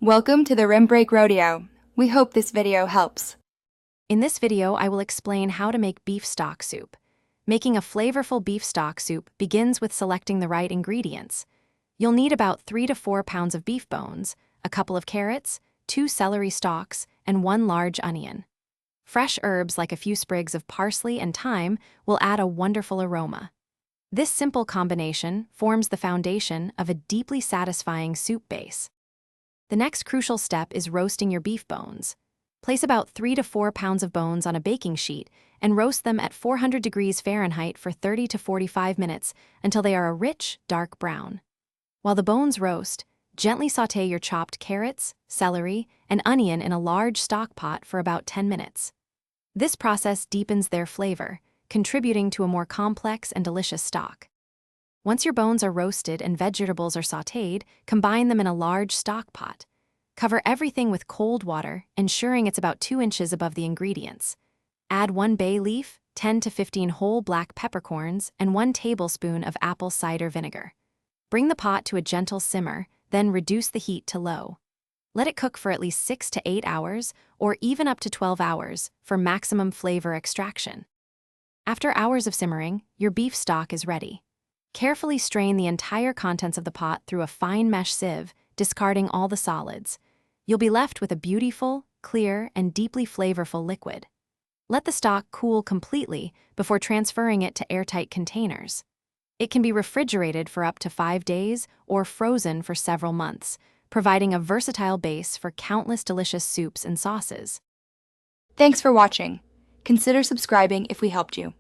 Welcome to the Rim Break Rodeo. We hope this video helps. In this video, I will explain how to make beef stock soup. Making a flavorful beef stock soup begins with selecting the right ingredients. You'll need about 3 to 4 pounds of beef bones, a couple of carrots, 2 celery stalks, and 1 large onion. Fresh herbs like a few sprigs of parsley and thyme will add a wonderful aroma. This simple combination forms the foundation of a deeply satisfying soup base. The next crucial step is roasting your beef bones. Place about 3 to 4 pounds of bones on a baking sheet and roast them at 400 degrees Fahrenheit for 30 to 45 minutes until they are a rich, dark brown. While the bones roast, gently sauté your chopped carrots, celery, and onion in a large stock pot for about 10 minutes. This process deepens their flavor, contributing to a more complex and delicious stock. Once your bones are roasted and vegetables are sautéed, combine them in a large stock pot. Cover everything with cold water, ensuring it's about 2 inches above the ingredients. Add 1 bay leaf, 10 to 15 whole black peppercorns, and 1 tablespoon of apple cider vinegar. Bring the pot to a gentle simmer, then reduce the heat to low. Let it cook for at least 6 to 8 hours, or even up to 12 hours, for maximum flavor extraction. After hours of simmering, your beef stock is ready. Carefully strain the entire contents of the pot through a fine mesh sieve, discarding all the solids. You'll be left with a beautiful, clear, and deeply flavorful liquid. Let the stock cool completely before transferring it to airtight containers. It can be refrigerated for up to 5 days or frozen for several months, providing a versatile base for countless delicious soups and sauces. Thanks for watching. Consider subscribing if we helped you.